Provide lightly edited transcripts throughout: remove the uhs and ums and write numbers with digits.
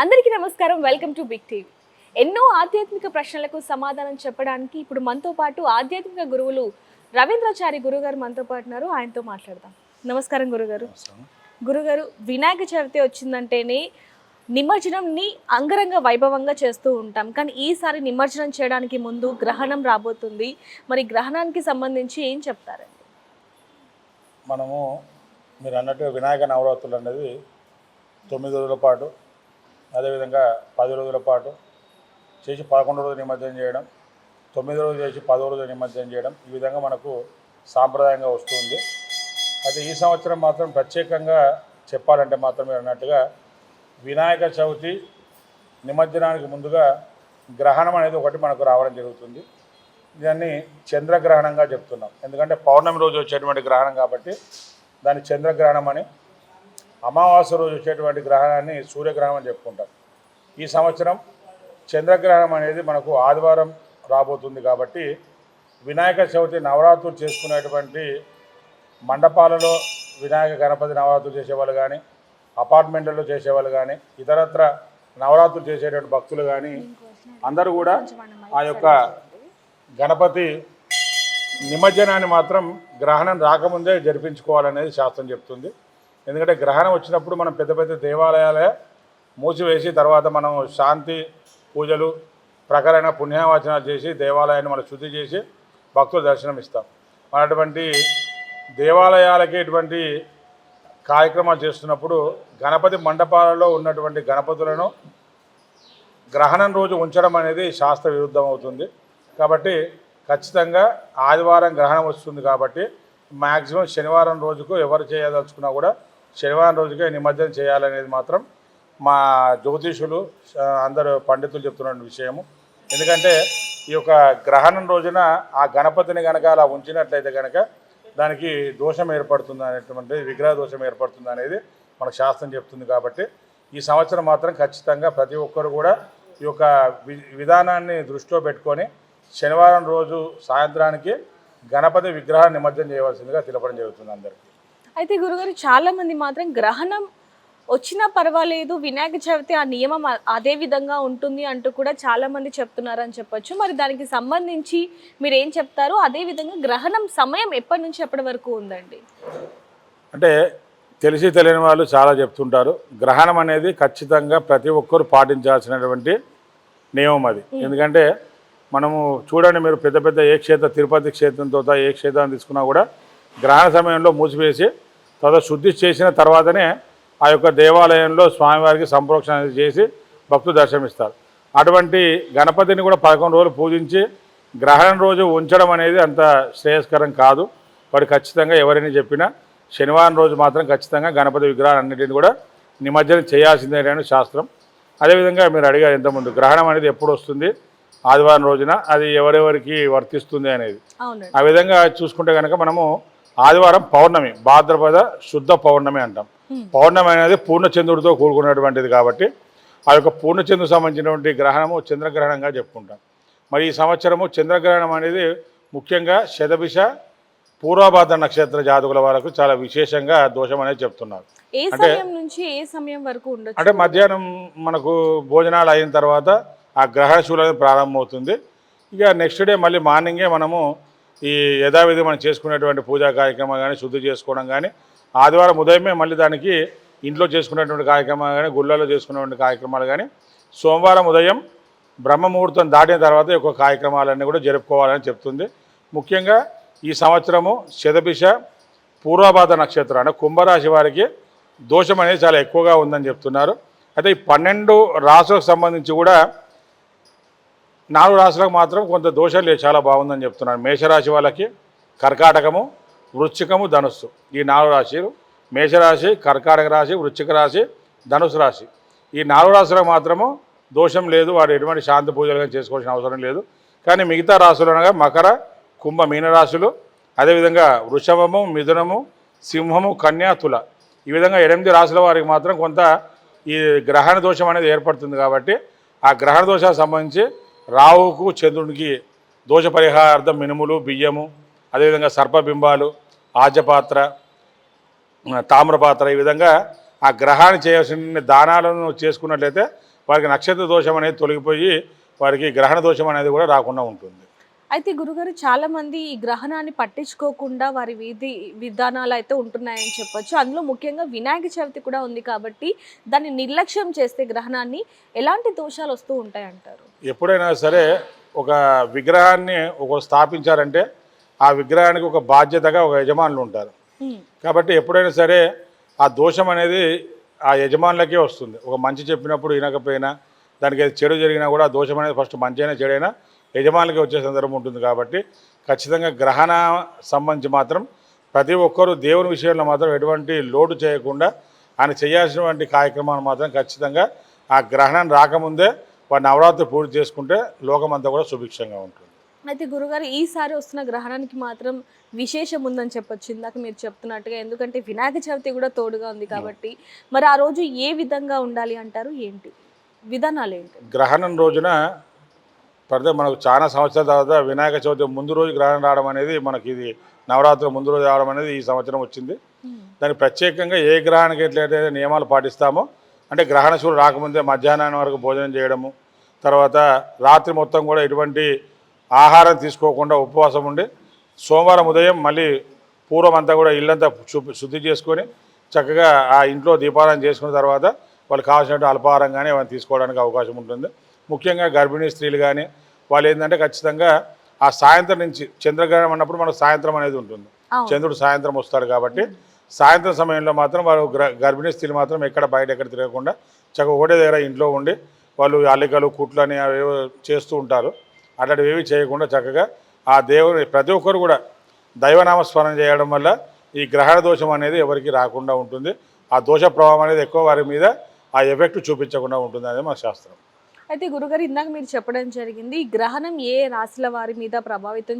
అందరికీ నమస్కారం. Welcome to Big TV. ఎన్నో ఆధ్యాత్మిక ప్రశ్నలకు సమాధానం చెప్పడానికి ఇప్పుడు మనతో పాటు ఆధ్యాత్మిక గురువులు రవీంద్రాచారి గురుగారు మనతో పాటు ఉన్నారు. ఆయనతో మాట్లాడదాం. నమస్కారం గురుగారు. గురుగారు, వినాయక చవితి వచ్చిందంటేనే నిమజ్జనంని అంగరంగ వైభవంగా చేస్తూ ఉంటాం. కానీ ఈసారి నిమజ్జనం చేయడానికి ముందు గ్రహణం రాబోతుంది. మరి గ్రహణానికి సంబంధించి ఏం చెప్తారండి? మనము మీరు అన్నట్టుగా వినాయక నవరాత్రులు అనేది 9 రోజుల పాటు, అదేవిధంగా 10 రోజుల పాటు చేసి 11 రోజులు నిమజ్జనం చేయడం, 9 రోజులు చేసి 10 రోజులు నిమజ్జనం చేయడం, ఈ విధంగా మనకు సాంప్రదాయంగా వస్తుంది. అయితే ఈ సంవత్సరం మాత్రం ప్రత్యేకంగా చెప్పాలంటే మాత్రం మీరు అన్నట్టుగా వినాయక చవితి నిమజ్జనానికి ముందుగా గ్రహణం అనేది ఒకటి మనకు రావడం జరుగుతుంది. దాన్ని చంద్రగ్రహణంగా చెప్తున్నాం. ఎందుకంటే పౌర్ణమి రోజు వచ్చేటువంటి గ్రహణం కాబట్టి దాన్ని చంద్రగ్రహణం అని, అమావాస్య రోజు వచ్చేటువంటి గ్రహణాన్ని సూర్యగ్రహణం అని చెప్పుకుంటాం. ఈ సంవత్సరం చంద్రగ్రహణం అనేది మనకు ఆదివారం రాబోతుంది కాబట్టి వినాయక చవితి నవరాత్రులు చేసుకునేటువంటి మండపాలలో వినాయక గణపతి నవరాత్రులు చేసేవాళ్ళు కానీ, అపార్ట్మెంట్లలో చేసేవాళ్ళు కానీ, ఇతరత్ర నవరాత్రులు చేసేటువంటి భక్తులు కానీ అందరూ కూడా ఆ యొక్క గణపతి నిమజ్జనాన్ని మాత్రం గ్రహణం రాకముందే జరిపించుకోవాలనేది శాస్త్రం చెప్తుంది. ఎందుకంటే గ్రహణం వచ్చినప్పుడు మనం పెద్ద పెద్ద దేవాలయాలే మూసివేసి తర్వాత మనం శాంతి పూజలు ప్రకారైన పుణ్యవాచనాలు చేసి దేవాలయాన్ని మనం శుద్ధి చేసి భక్తులు దర్శనం ఇస్తాం. మన అటువంటి దేవాలయాలకి ఇటువంటి కార్యక్రమాలు చేస్తున్నప్పుడు గణపతి మండపాలలో ఉన్నటువంటి గణపతులను గ్రహణం రోజు ఉంచడం అనేది శాస్త్ర విరుద్ధం అవుతుంది. కాబట్టి ఖచ్చితంగా ఆదివారం గ్రహణం వస్తుంది కాబట్టి మ్యాక్సిమం శనివారం రోజుకు ఎవరు చేయదలుచుకున్నా కూడా శనివారం రోజుకే నిమజ్జనం చేయాలనేది మాత్రం మా జ్యోతిషులు అందరు పండితులు చెప్తున్న విషయము. ఎందుకంటే ఈ యొక్క గ్రహణం రోజున ఆ గణపతిని కనుక అలా ఉంచినట్లయితే కనుక దానికి దోషం ఏర్పడుతుంది అనేటువంటి విగ్రహ దోషం ఏర్పడుతుంది అనేది మన శాస్త్రం చెప్తుంది. కాబట్టి ఈ సంవత్సరం మాత్రం ఖచ్చితంగా ప్రతి ఒక్కరు కూడా ఈ యొక్క విధానాన్ని దృష్టిలో పెట్టుకొని శనివారం రోజు సాయంత్రానికి గణపతి విగ్రహాన్ని నిమజ్జనం చేయవలసిందిగా తెలపడం జరుగుతుంది అందరికీ. అయితే గురుగారు, చాలా మంది మాత్రం గ్రహణం వచ్చినా పర్వాలేదు, వినాయక చవితి ఆ నియమం అదే విధంగా ఉంటుంది అంటూ కూడా చాలా మంది చెప్తున్నారని చెప్పొచ్చు. మరి దానికి సంబంధించి మీరు ఏం చెప్తారు? అదే విధంగా గ్రహణం సమయం ఎప్పటి నుంచి ఎప్పటి వరకు ఉందండి? అంటే తెలిసి తెలియని వాళ్ళు చాలా చెప్తుంటారు. గ్రహణం అనేది ఖచ్చితంగా ప్రతి ఒక్కరు పాటించాల్సినటువంటి నియమం అది. ఎందుకంటే మనము చూడండి, మీరు పెద్ద పెద్ద ఏ క్షేత్ర తిరుపతి క్షేత్రంతో ఏ క్షేత్రాన్ని తీసుకున్నా కూడా గ్రహణ సమయంలో మూసివేసి తర్వాత శుద్ధి చేసిన తర్వాతనే ఆ యొక్క దేవాలయంలో స్వామివారికి సంప్రోక్షణ చేసి భక్తులు దర్శనమిస్తారు. అటువంటి గణపతిని కూడా 11 రోజులు పూజించి గ్రహణం రోజు ఉంచడం అనేది అంత శ్రేయస్కరం కాదు. వాడు ఖచ్చితంగా ఎవరైనా చెప్పినా శనివారం రోజు మాత్రం ఖచ్చితంగా గణపతి విగ్రహాలన్నింటినీ కూడా నిమజ్జనం చేయాల్సిందే అని శాస్త్రం. అదేవిధంగా మీరు అడిగారు ఇంతకుముందు గ్రహణం అనేది ఎప్పుడు వస్తుంది, ఆదివారం రోజున, అది ఎవరెవరికి వర్తిస్తుంది అనేది. ఆ విధంగా చూసుకుంటే కనుక మనము ఆదివారం పౌర్ణమి, భాద్రపద శుద్ధ పౌర్ణమి అంటాం. పౌర్ణమి అనేది పూర్ణచంద్రుడితో కూడుకున్నటువంటిది కాబట్టి ఆ యొక్క పూర్ణచంద్రుడికి సంబంధించినటువంటి గ్రహణము చంద్రగ్రహణంగా చెప్పుకుంటాం. మరి ఈ సంవత్సరము చంద్రగ్రహణం అనేది ముఖ్యంగా శతభిష పూర్వభాద్ర నక్షత్ర జాతకుల వరకు చాలా విశేషంగా దోషం అనేది చెప్తున్నారు. అంటే మధ్యాహ్నం మనకు భోజనాలు అయిన తర్వాత ఆ గ్రహణ శూలం ప్రారంభమవుతుంది. ఇక నెక్స్ట్ డే మళ్ళీ మార్నింగే మనము ఈ యథావిధి మనం చేసుకునేటువంటి పూజా కార్యక్రమాలు కానీ శుద్ధి చేసుకోవడం కానీ, ఆదివారం ఉదయమే మళ్ళీ దానికి ఇంట్లో చేసుకునేటువంటి కార్యక్రమాలు కానీ గుళ్ళలో చేసుకునేటువంటి కార్యక్రమాలు కానీ, సోమవారం ఉదయం బ్రహ్మముహూర్తం దాటిన తర్వాత ఈ యొక్క కార్యక్రమాలన్నీ కూడా జరుపుకోవాలని చెప్తుంది. ముఖ్యంగా ఈ సంవత్సరము శతభిష పూర్వభాద్ర నక్షత్రం అంటే కుంభరాశి వారికి దోషం అనేది చాలా ఎక్కువగా ఉందని చెప్తున్నారు. అయితే ఈ 12 రాశులకు సంబంధించి కూడా 4 రాశులకు మాత్రం కొంత దోషం లేదు, చాలా బాగుందని చెప్తున్నారు. మేషరాశి వాళ్ళకి కర్కాటకము, వృశ్చికము, ధనుస్సు, ఈ 4 రాశులు, మేషరాశి, కర్కాటక రాశి, వృశ్చిక రాశి, ధనుసు రాశి, ఈ 4 రాశులకు మాత్రము దోషం లేదు. వాడు ఎటువంటి శాంతి పూజలు కానీ చేసుకోవాల్సిన అవసరం లేదు. కానీ మిగతా రాశులు అనగా మకర, కుంభ, మీనరాశులు, అదేవిధంగా వృషభము, మిథునము, సింహము, కన్యా, తుల, ఈ విధంగా 8 రాశుల వారికి మాత్రం కొంత ఈ గ్రహణ దోషం అనేది ఏర్పడుతుంది. కాబట్టి ఆ గ్రహణ దోషాలకు సంబంధించి రావుకు చంద్రునికి దోష పరిహారార్థం మినుములు, బియ్యము, అదేవిధంగా సర్పబింబాలు, ఆజపాత్ర, తామ్రపాత్ర, ఈ విధంగా ఆ గ్రహాన్ని చేయాల్సిన దానాలను చేసుకున్నట్లయితే వారికి నక్షత్ర దోషం అనేది తొలగిపోయి వారికి గ్రహణ దోషం అనేది కూడా రాకుండా ఉంటుంది. అయితే గురుగారు చాలా మంది ఈ గ్రహణాన్ని పట్టించుకోకుండా వారి విధానాలు అయితే ఉంటున్నాయని చెప్పొచ్చు. అందులో ముఖ్యంగా వినాయక చవితి కూడా ఉంది కాబట్టి దాన్ని నిర్లక్ష్యం చేస్తే గ్రహణాన్ని ఎలాంటి దోషాలు వస్తూ ఉంటాయంటారు? ఎప్పుడైనా సరే ఒక విగ్రహాన్ని స్థాపించారంటే ఆ విగ్రహానికి ఒక బాధ్యతగా ఒక యజమానులు ఉంటారు. కాబట్టి ఎప్పుడైనా సరే ఆ దోషం అనేది ఆ యజమానులకే వస్తుంది. ఒక మంచి చెప్పినప్పుడు వినకపోయినా, దానికి చెడు జరిగినా కూడా ఆ దోషం అనేది ఫస్ట్ మంచి అయినా చెడైనా యజమానులకి వచ్చే సందర్భం ఉంటుంది. కాబట్టి ఖచ్చితంగా గ్రహణ సంబంధించి మాత్రం ప్రతి ఒక్కరూ దేవుని విషయంలో మాత్రం ఎటువంటి లోటు చేయకుండా ఆయన చేయాల్సినటువంటి కార్యక్రమాలు మాత్రం ఖచ్చితంగా ఆ గ్రహణం రాకముందే వారి నవరాత్రి పూర్తి చేసుకుంటే లోకమంతా కూడా సుభిక్షంగా ఉంటుంది. అయితే గురుగారు ఈసారి వస్తున్న గ్రహణానికి మాత్రం విశేషం ఉందని చెప్పొచ్చు ఇందాక మీరు చెప్తున్నట్టుగా. ఎందుకంటే వినాయక చవితి కూడా తోడుగా ఉంది కాబట్టి మరి ఆ రోజు ఏ విధంగా ఉండాలి అంటారు? ఏంటి విధానాలు ఏంటి? గ్రహణం రోజున మనకు చాలా సంవత్సరాల తర్వాత వినాయక చవితి ముందు రోజు గ్రహణం రావడం అనేది మనకి ఇది నవరాత్రుల ముందు రోజు రావడం అనేది ఈ సంవత్సరం వచ్చింది. దానికి ప్రత్యేకంగా ఏ గ్రహానికి ఎట్లయితే నియమాలు పాటిస్తామో, అంటే గ్రహణ సూర్యుడు రాకముందే మధ్యాహ్నం వరకు భోజనం చేయడము, తర్వాత రాత్రి మొత్తం కూడా ఎటువంటి ఆహారం తీసుకోకుండా ఉపవాసం ఉండి సోమవారం ఉదయం మళ్ళీ పూర్వం అంతా కూడా ఇల్లంతా శుద్ధి చేసుకొని చక్కగా ఆ ఇంట్లో దీపారాధన చేసుకున్న తర్వాత వాళ్ళు కావాల్సినట్టు అల్పాహారం కానీ అవన్నీ తీసుకోవడానికి అవకాశం ఉంటుంది. ముఖ్యంగా గర్భిణీ స్త్రీలు కానీ వాళ్ళు ఏంటంటే ఖచ్చితంగా ఆ సాయంత్రం నుంచి చంద్రగ్రహణం అన్నప్పుడు మనకు సాయంత్రం అనేది ఉంటుంది. చంద్రుడు సాయంత్రం వస్తాడు కాబట్టి సాయంత్రం సమయంలో మాత్రం వాళ్ళు గర్భిణీ స్త్రీలు మాత్రం ఎక్కడ తిరగకుండా చక్కగా ఒకటే దగ్గర ఇంట్లో ఉండి వాళ్ళు అల్లికలు కుట్లు అని అవి చేస్తూ ఉంటారు. అట్లాంటివి ఏవి చేయకుండా చక్కగా ఆ దేవుని ప్రతి ఒక్కరు కూడా దైవనామస్మరణ చేయడం వల్ల ఈ గ్రహణ దోషం అనేది ఎవరికి రాకుండా ఉంటుంది. ఆ దోష ప్రభావం అనేది ఎక్కువ వారి మీద ఆ ఎఫెక్ట్ చూపించకుండా ఉంటుంది అనేది మన శాస్త్రం. అయితే గురుగారు ఇందాక మీరు చెప్పడం జరిగింది ఈ గ్రహణం ఏ రాశుల వారి మీద ప్రభావితం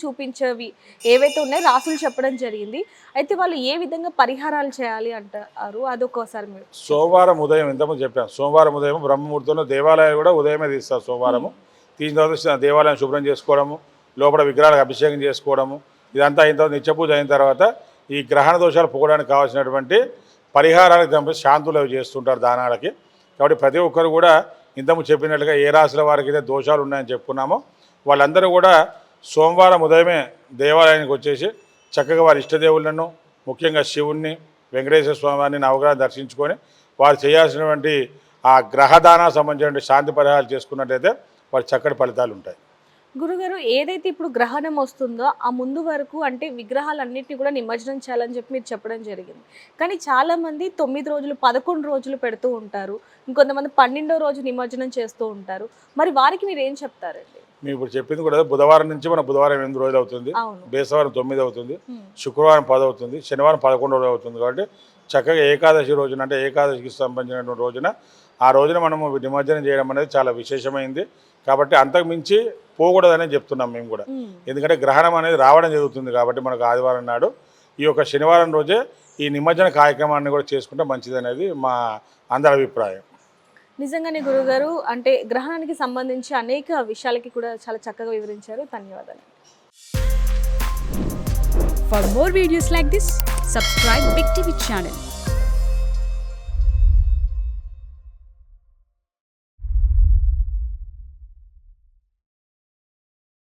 చూపించేవి ఏవైతే ఉన్నాయో రాసులు చెప్పడం జరిగింది. అయితే వాళ్ళు ఏ విధంగా పరిహారాలు చేయాలి అంటారు అదొకసారి మీరు? సోమవారం ఉదయం ఇంతకుముందు చెప్పాను, సోమవారం ఉదయం బ్రహ్మముహూర్తంలో దేవాలయాలు కూడా ఉదయమే తీస్తారు. సోమవారము తీసిన తర్వాత దేవాలయం శుభ్రం చేసుకోవడము, లోపల విగ్రహాలకు అభిషేకం చేసుకోవడము, ఇదంతా అయిన తర్వాత నిత్యపూజ అయిన తర్వాత ఈ గ్రహణ దోషాలు పోవడానికి కావాల్సినటువంటి పరిహారాలకు సంబంధించి శాంతులు అవి చేస్తుంటారు దానాలకి. కాబట్టి ప్రతి ఒక్కరు కూడా ఇంతకు చెప్పినట్లుగా ఏ రాశుల వారికి అయితే దోషాలు ఉన్నాయని చెప్పుకున్నామో వాళ్ళందరూ కూడా సోమవారం ఉదయమే దేవాలయానికి వచ్చేసి చక్కగా వారి ఇష్టదేవులను ముఖ్యంగా శివుణ్ణి, వెంకటేశ్వర స్వామిని నవగ్రహాన్ని దర్శించుకొని వారు చేయాల్సినటువంటి ఆ గ్రహదానా సంబంధించిన శాంతి పరిహారాలు చేసుకున్నట్టయితే వారి చక్కటి ఫలితాలు ఉంటాయి. గురుగారు ఏదైతే ఇప్పుడు గ్రహణం వస్తుందో ఆ ముందు వరకు అంటే విగ్రహాలన్నింటినీ కూడా నిమజ్జనం చేయాలని చెప్పి మీరు చెప్పడం జరిగింది. కానీ చాలామంది 9 రోజులు 11 రోజులు పెడుతూ ఉంటారు, ఇంకొంతమంది 12వ రోజు నిమజ్జనం చేస్తూ ఉంటారు. మరి వారికి మీరు ఏం చెప్తారండి? మేము ఇప్పుడు చెప్పింది కూడా బుధవారం నుంచి మన బుధవారం 8 రోజులు అవుతుంది, బేసవారం 9 అవుతుంది, శుక్రవారం 10 అవుతుంది, శనివారం 11 రోజులు అవుతుంది. కాబట్టి చక్కగా ఏకాదశి రోజున అంటే ఏకాదశికి సంబంధించినటువంటి రోజున ఆ రోజున మనము నిమజ్జనం చేయడం అనేది చాలా విశేషమైంది. కాబట్టి అంతకుమించి పోకూడదనే చెప్తున్నాం మేము కూడా. ఎందుకంటే గ్రహణం అనేది రావడం జరుగుతుంది కాబట్టి మనకు ఆదివారం నాడు ఈ యొక్క శనివారం రోజే ఈ నిమజ్జన కార్యక్రమాన్ని కూడా చేసుకుంటే మంచిది అనేది మా అందరి అభిప్రాయం. నిజంగానే గురుగారు అంటే గ్రహణానికి సంబంధించి అనేక విషయాలకి కూడా చాలా చక్కగా వివరించారు. ధన్యవాదాలు. For more videos like this, subscribe Big TV channel.